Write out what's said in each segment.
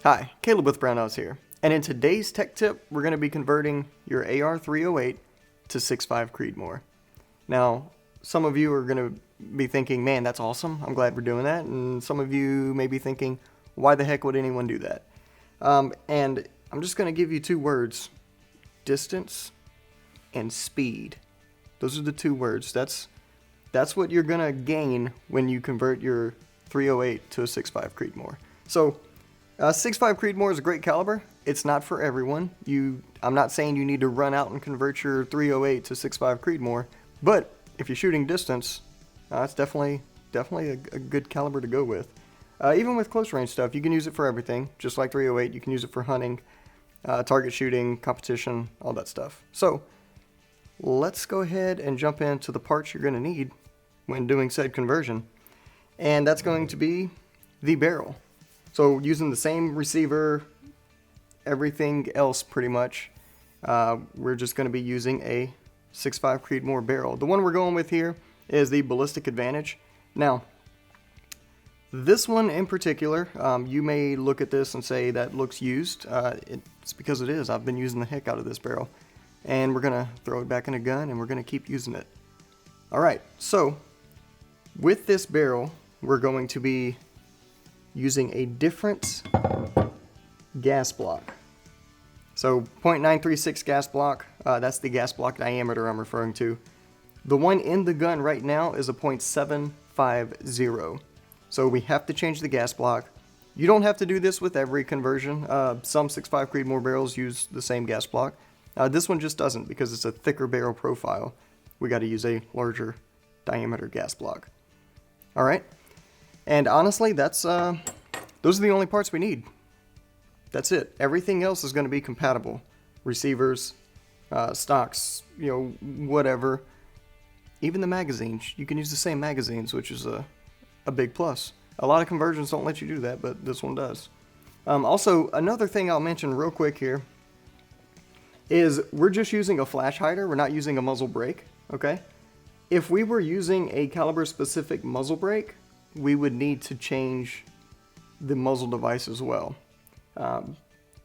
Hi, Caleb with Brownells here, and in today's tech tip, we're going to be converting your AR-308 to 6.5 Creedmoor. Now, some of you are going to be thinking, man, that's awesome, I'm glad we're doing that, and some of you may be thinking, why the heck would anyone do that? And I'm just going to give you two words, distance and speed. Those are the two words. That's what you're going to gain when you convert your 308 to a 6.5 Creedmoor. So, 6.5 Creedmoor is a great caliber. It's not for everyone. I'm not saying you need to run out and convert your 308 to 6.5 Creedmoor, but if you're shooting distance, it's definitely a good caliber to go with. Even with close range stuff, you can use it for everything. Just like 308, you can use it for hunting, target shooting, competition, all that stuff. So, let's go ahead and jump into the parts you're going to need when doing said conversion. And that's going to be the barrel. So using the same receiver, everything else pretty much, we're just going to be using a 6.5 Creedmoor barrel. The one we're going with here is the Ballistic Advantage. Now, this one in particular, you may look at this and say that looks used. It's because it is. I've been using the heck out of this barrel. And we're going to throw it back in a gun and we're going to keep using it. Alright, so with this barrel, we're going to be using a different gas block. So 0.936 gas block, that's the gas block diameter I'm referring to. The one in the gun right now is a 0.750. So we have to change the gas block. You don't have to do this with every conversion. Some 6.5 Creedmoor barrels use the same gas block. This one just doesn't because it's a thicker barrel profile. We got to use a larger diameter gas block. Alright. And honestly, those are the only parts we need. That's it. Everything else is going to be compatible. Receivers, stocks, whatever. Even the magazines. You can use the same magazines, which is a big plus. A lot of conversions don't let you do that, but this one does. Also, another thing I'll mention real quick here is we're just using a flash hider. We're not using a muzzle brake, okay? If we were using a caliber-specific muzzle brake, we would need to change the muzzle device as well.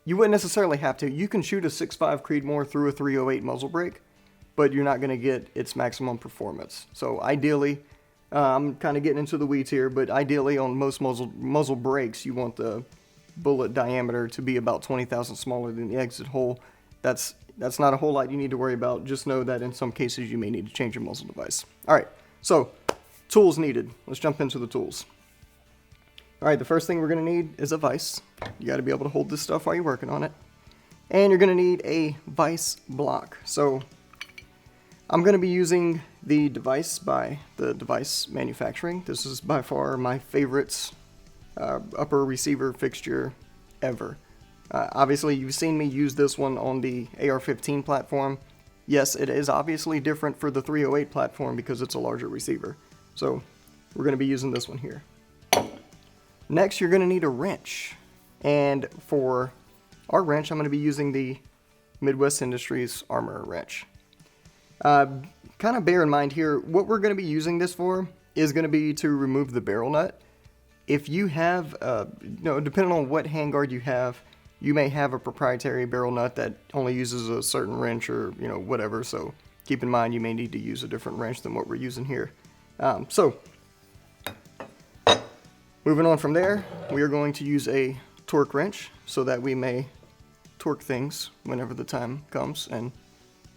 You wouldn't necessarily have to. You can shoot a 6.5 Creedmoor through a 308 muzzle brake, but you're not going to get its maximum performance. So ideally, I'm kind of getting into the weeds here, but ideally on most muzzle brakes, you want the bullet diameter to be about 20 thousandths smaller than the exit hole. That's not a whole lot you need to worry about. Just know that in some cases you may need to change your muzzle device. Alright, so tools needed. Let's jump into the tools. Alright, the first thing we're going to need is a vise. You got to be able to hold this stuff while you're working on it. And you're going to need a vise block. So I'm going to be using the device by the Device Manufacturing. This is by far my favorite upper receiver fixture ever. Obviously, you've seen me use this one on the AR-15 platform. Yes, it is obviously different for the 308 platform because it's a larger receiver. So we're going to be using this one here. Next, you're going to need a wrench. And for our wrench, I'm going to be using the Midwest Industries Armor wrench. Kind of bear in mind here, what we're going to be using this for is going to be to remove the barrel nut. If you have, depending on what handguard you have, you may have a proprietary barrel nut that only uses a certain wrench or, whatever. So keep in mind you may need to use a different wrench than what we're using here. So moving on from there, we are going to use a torque wrench so that we may torque things whenever the time comes. And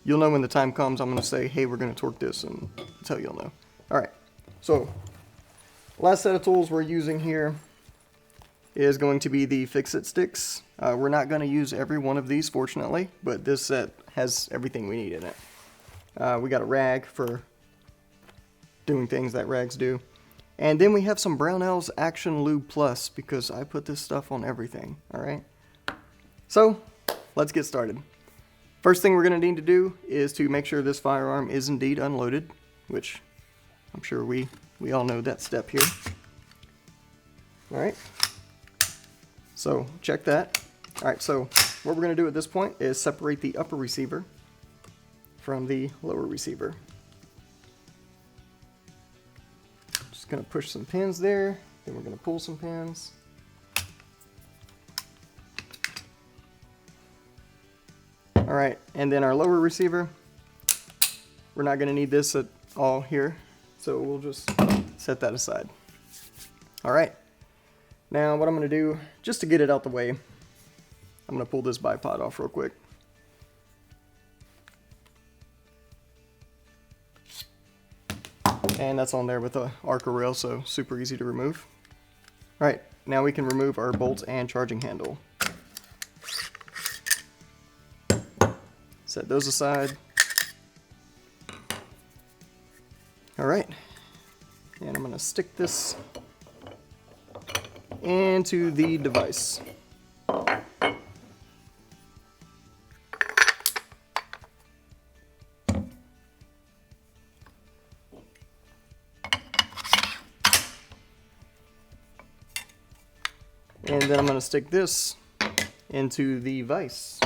you'll know when the time comes, I'm going to say, hey, we're going to torque this, and that's how you'll know. Alright, so last set of tools we're using here is going to be the fix-it sticks. We're not going to use every one of these, fortunately, but this set has everything we need in it. We got a rag for doing things that rags do. And then we have some Brownells Action Lube Plus because I put this stuff on everything, alright? So, let's get started. First thing we're going to need to do is to make sure this firearm is indeed unloaded, which I'm sure we all know that step here. Alright, so check that. Alright, so what we're going to do at this point is separate the upper receiver from the lower receiver. Just going to push some pins there, then we're going to pull some pins. Alright, and then our lower receiver, we're not going to need this at all here, so we'll just set that aside. Alright, now what I'm going to do, just to get it out the way, I'm going to pull this bipod off real quick. And that's on there with the Arca rail, so super easy to remove. Alright, now we can remove our bolt and charging handle. Set those aside. Alright, and I'm going to stick this into the device. And then I'm going to stick this into the vise.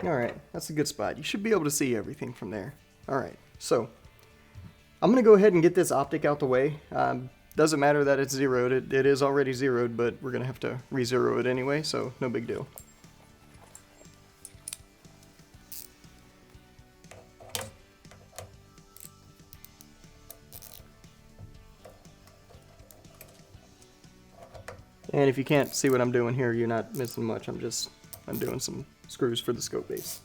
Alright, that's a good spot. You should be able to see everything from there. Alright, so I'm going to go ahead and get this optic out the way. Doesn't matter that it's zeroed. It is already zeroed, but we're going to have to re-zero it anyway, so no big deal. And if you can't see what I'm doing here, you're not missing much. I'm doing some screws for the scope base.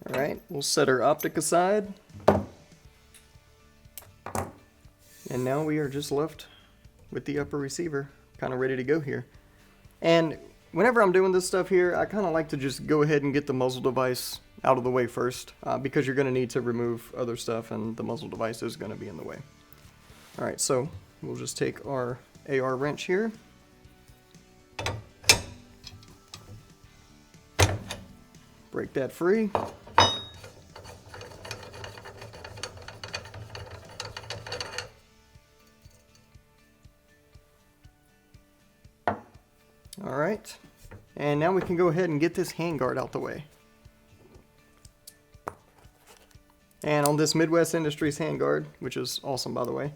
Alright, we'll set our optic aside. And now we are just left with the upper receiver, kind of ready to go here. And whenever I'm doing this stuff here, I kind of like to just go ahead and get the muzzle device out of the way first, because you're going to need to remove other stuff and the muzzle device is going to be in the way. Alright, so we'll just take our AR wrench here. Break that free. Alright, and now we can go ahead and get this handguard out the way. And on this Midwest Industries handguard, which is awesome by the way,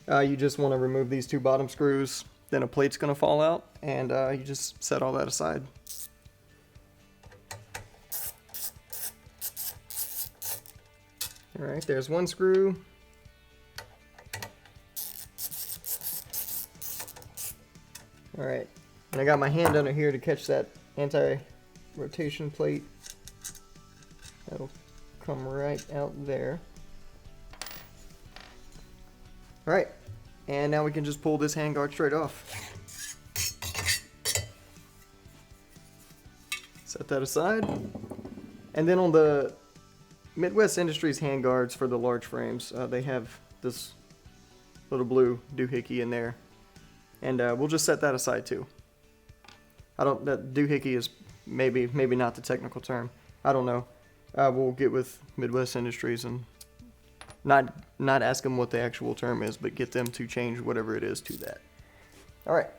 you just want to remove these two bottom screws, then a plate's going to fall out, and you just set all that aside. Alright, there's one screw. Alright. And I got my hand under here to catch that anti-rotation plate. That'll come right out there. Alright, and now we can just pull this handguard straight off. Set that aside. And then on the Midwest Industries handguards for the large frames, they have this little blue doohickey in there. And we'll just set that aside too. That doohickey is maybe not the technical term. I don't know. We'll get with Midwest Industries and not ask them what the actual term is, but get them to change whatever it is to that. Alright.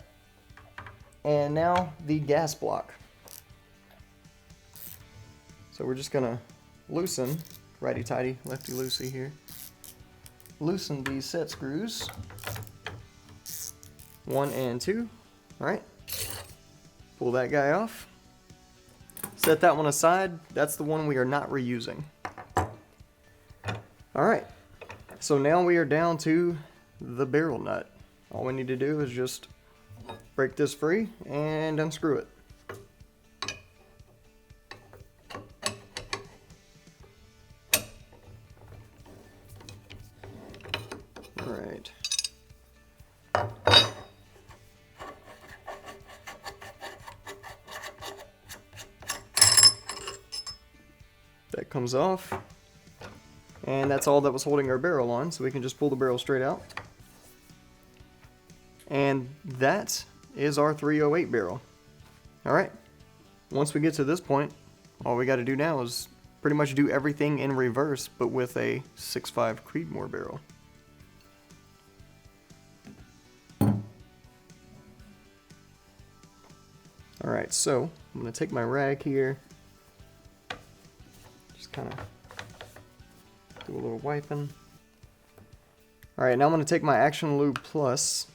And now the gas block. So we're just gonna loosen, righty-tighty, lefty-loosey here. Loosen these set screws. 1 and 2. Alright. Pull that guy off. Set that one aside. That's the one we are not reusing. Alright. So now we are down to the barrel nut. All we need to do is just break this free and unscrew it. Alright. That comes off, and that's all that was holding our barrel on, so we can just pull the barrel straight out. And that is our 308 barrel. Alright, once we get to this point, all we got to do now is pretty much do everything in reverse, but with a 6.5 Creedmoor barrel. Alright, so I'm going to take my rag here, just kind of do a little wiping. Alright, now I'm going to take my Action Lube Plus,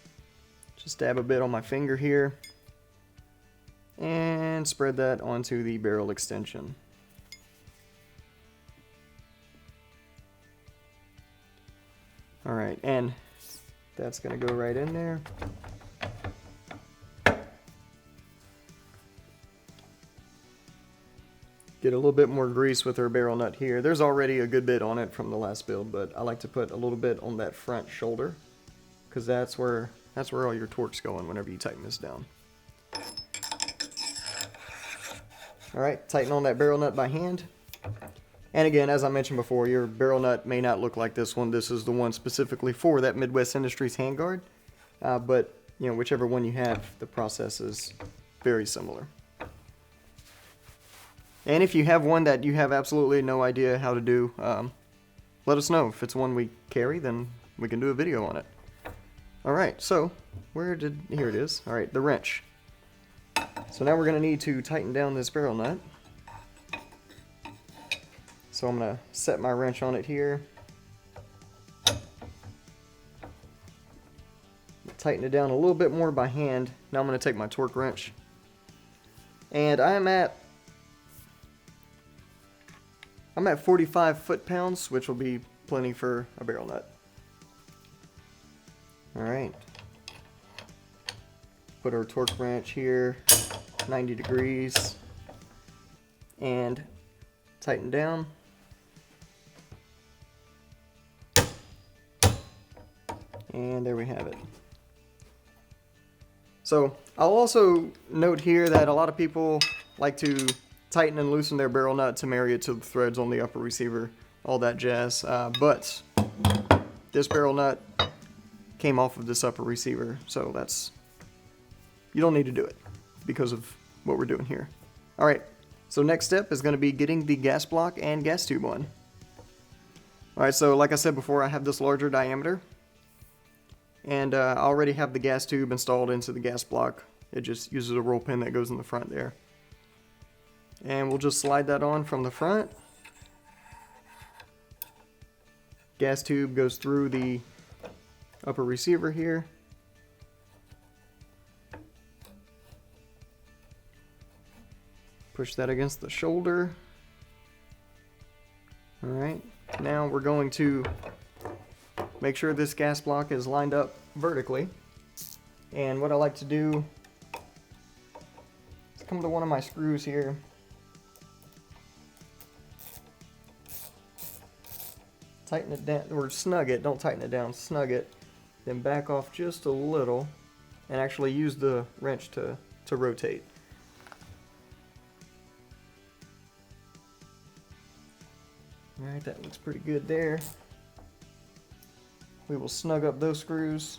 just dab a bit on my finger here, and spread that onto the barrel extension. Alright, and that's going to go right in there. Get a little bit more grease with our barrel nut here. There's already a good bit on it from the last build, but I like to put a little bit on that front shoulder, because that's where all your torque's going whenever you tighten this down. Alright, tighten on that barrel nut by hand. And again, as I mentioned before, your barrel nut may not look like this one. This is the one specifically for that Midwest Industries handguard. But, you know, whichever one you have, the process is very similar. And if you have one that you have absolutely no idea how to do, let us know. If it's one we carry, then we can do a video on it. Alright, so, here it is. Alright, the wrench. So now we're going to need to tighten down this barrel nut. So I'm going to set my wrench on it here. Tighten it down a little bit more by hand. Now I'm going to take my torque wrench. And I'm at 45 foot-pounds, which will be plenty for a barrel nut. Alright. Put our torque wrench here, 90 degrees, and tighten down. And there we have it. So, I'll also note here that a lot of people like to tighten and loosen their barrel nut to marry it to the threads on the upper receiver, all that jazz. But this barrel nut came off of this upper receiver, so you don't need to do it because of what we're doing here. Alright, so next step is going to be getting the gas block and gas tube on. Alright, so like I said before, I have this larger diameter, and I already have the gas tube installed into the gas block. It just uses a roll pin that goes in the front there. And we'll just slide that on from the front. Gas tube goes through the upper receiver here. Push that against the shoulder. Alright, now we're going to make sure this gas block is lined up vertically. And what I like to do is come to one of my screws here. Tighten it down, or snug it, don't tighten it down, snug it. Then back off just a little and actually use the wrench to rotate. Alright, that looks pretty good there. We will snug up those screws.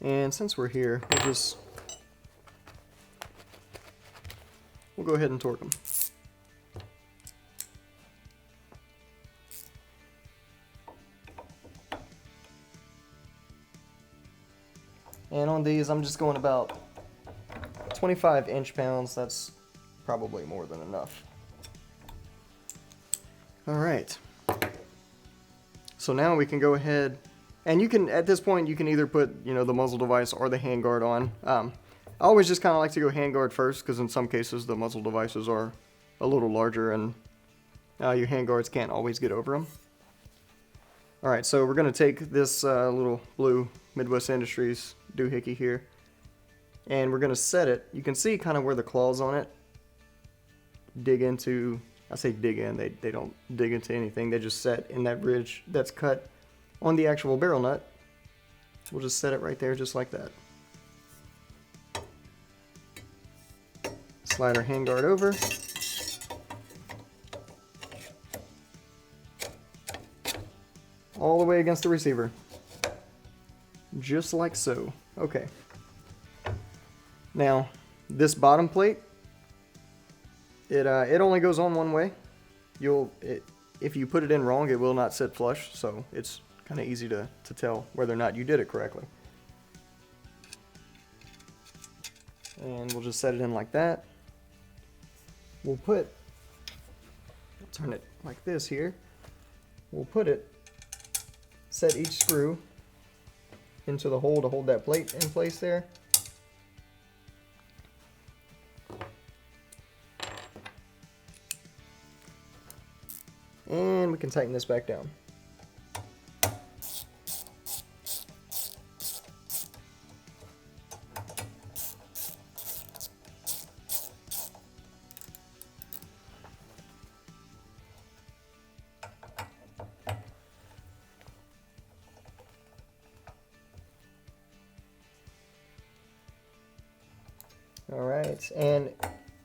And since we're here, we'll go ahead and torque them. And on these, I'm just going about 25 inch-pounds. That's probably more than enough. Alright. So now we can go ahead, and you can, at this point, you can either put, you know, the muzzle device or the handguard on. I always just kind of like to go handguard first, because in some cases the muzzle devices are a little larger, and your handguards can't always get over them. Alright, so we're going to take this little blue Midwest Industries doohickey here, and we're going to set it. You can see kind of where the claws on it dig into. I say dig in, they don't dig into anything, they just set in that ridge that's cut on the actual barrel nut. We'll just set it right there just like that. Slide our handguard over. All the way against the receiver. Just like so. Okay. Now, this bottom plate, it only goes on one way. if you put it in wrong, it will not sit flush, so it's kind of easy to tell whether or not you did it correctly. And we'll just set it in like that. We'll turn it like this here. We'll set each screw into the hole to hold that plate in place there. And we can tighten this back down. Alright, and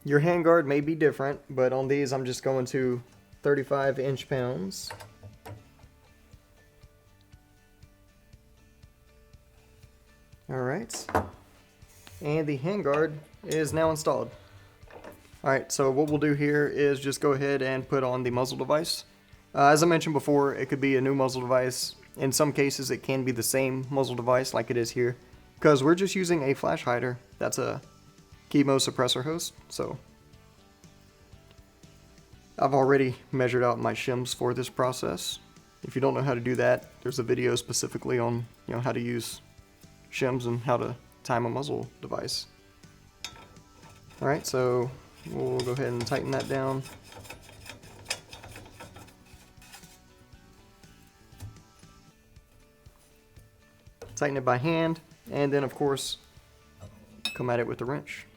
your handguard may be different, but on these I'm just going to 35 inch-pounds. Alright, and the handguard is now installed. Alright, so what we'll do here is just go ahead and put on the muzzle device. As I mentioned before, it could be a new muzzle device. In some cases it can be the same muzzle device like it is here, because we're just using a flash hider. That's a chemo suppressor host, so I've already measured out my shims for this process. If you don't know how to do that, there's a video specifically on how to use shims and how to time a muzzle device. Alright, so we'll go ahead and tighten that down. Tighten it by hand, and then of course come at it with the wrench.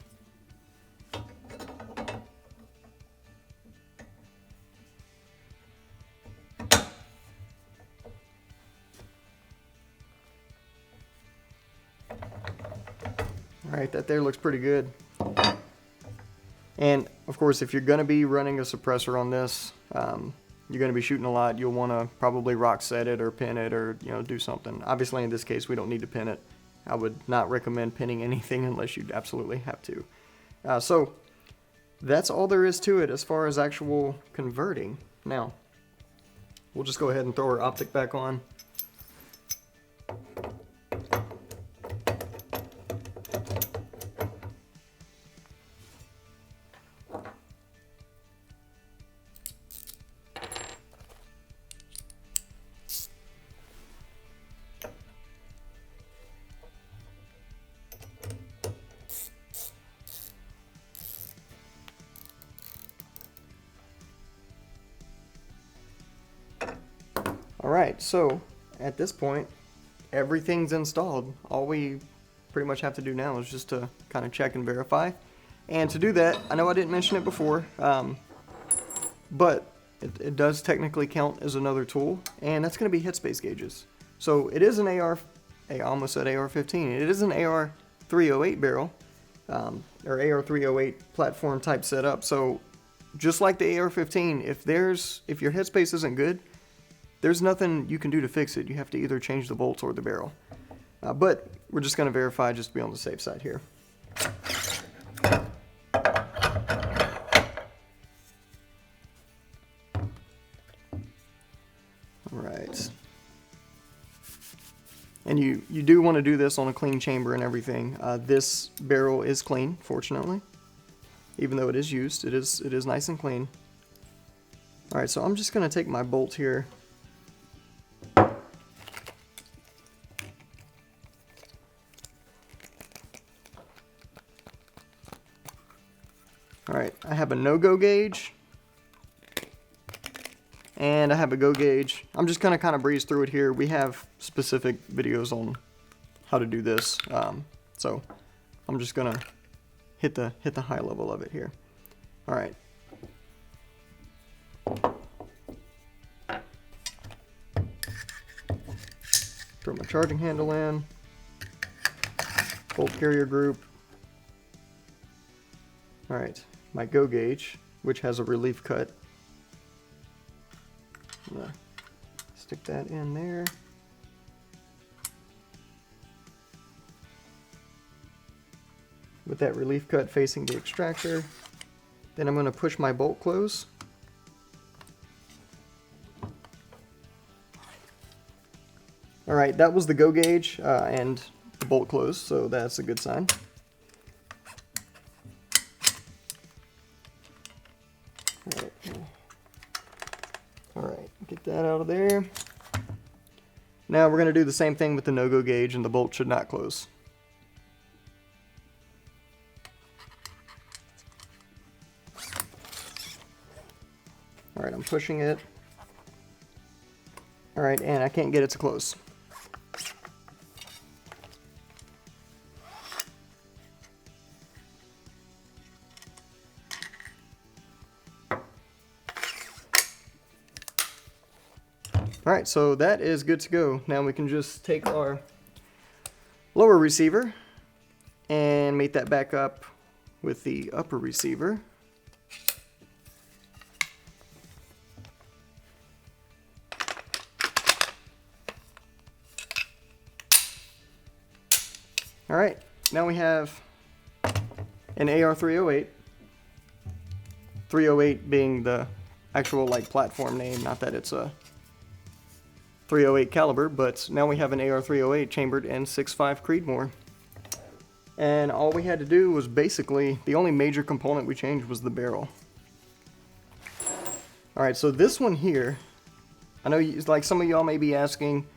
Alright, that there looks pretty good. And of course, if you're going to be running a suppressor on this, you're going to be shooting a lot, you'll want to probably rock set it or pin it or do something. Obviously in this case we don't need to pin it. I would not recommend pinning anything unless you absolutely have to. So that's all there is to it as far as actual converting. Now, we'll just go ahead and throw our optic back on. Alright, so at this point, everything's installed. All we pretty much have to do now is just to kind of check and verify. And to do that, I know I didn't mention it before, but it does technically count as another tool, and that's going to be headspace gauges. So it is an I almost said AR-15. It is an AR-308 barrel, or AR-308 platform type setup. So just like the AR-15, if your headspace isn't good, there's nothing you can do to fix it. You have to either change the bolts or the barrel. But we're just going to verify just to be on the safe side here. Alright. And you do want to do this on a clean chamber and everything. This barrel is clean, fortunately. Even though it is used, it is nice and clean. Alright, so I'm just going to take my bolt here. Alright, I have a no-go gauge, and I have a go gauge. I'm just going to kind of breeze through it here. We have specific videos on how to do this, so I'm just going to hit the high level of it here. Alright. Throw my charging handle in, bolt carrier group. Alright, my go gauge, which has a relief cut. I'm gonna stick that in there. With that relief cut facing the extractor. Then I'm going to push my bolt close. Alright, that was the go gauge and the bolt closed, so that's a good sign. Alright, get that out of there. Now we're going to do the same thing with the no-go gauge, and the bolt should not close. Alright, I'm pushing it. Alright, and I can't get it to close. Alright, so that is good to go. Now we can just take our lower receiver and mate that back up with the upper receiver. Alright, now we have an AR-308. 308 being the actual like platform name, not that it's a 308 caliber, but now we have an AR-308 chambered in 6.5 Creedmoor. And all we had to do was basically, the only major component we changed was the barrel. Alright, so this one here, I know like some of y'all may be asking,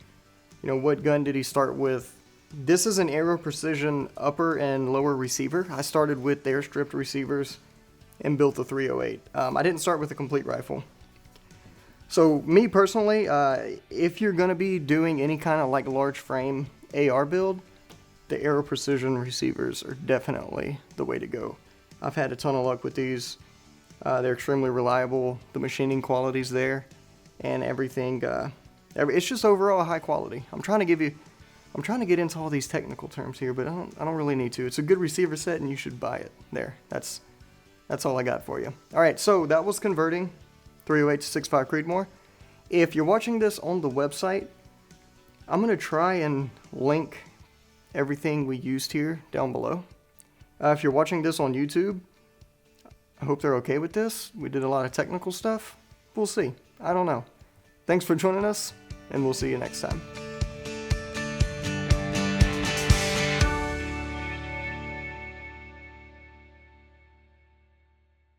you know, what gun did he start with? This is an Aero Precision upper and lower receiver. I started with their stripped receivers and built the 308. I didn't start with a complete rifle. So me personally, if you're going to be doing any kind of like large frame AR build, the Aero Precision receivers are definitely the way to go. I've had a ton of luck with these. They're extremely reliable. The machining quality's there, and everything. It's just overall high quality. I'm trying to get into all these technical terms here, but I don't really need to. It's a good receiver set, and you should buy it. There, that's all I got for you. All right, so that was converting 308 to 6.5 Creedmoor. If you're watching this on the website, I'm gonna try and link everything we used here down below. If you're watching this on YouTube, I hope they're okay with this. We did a lot of technical stuff. We'll see. I don't know. Thanks for joining us, and we'll see you next time.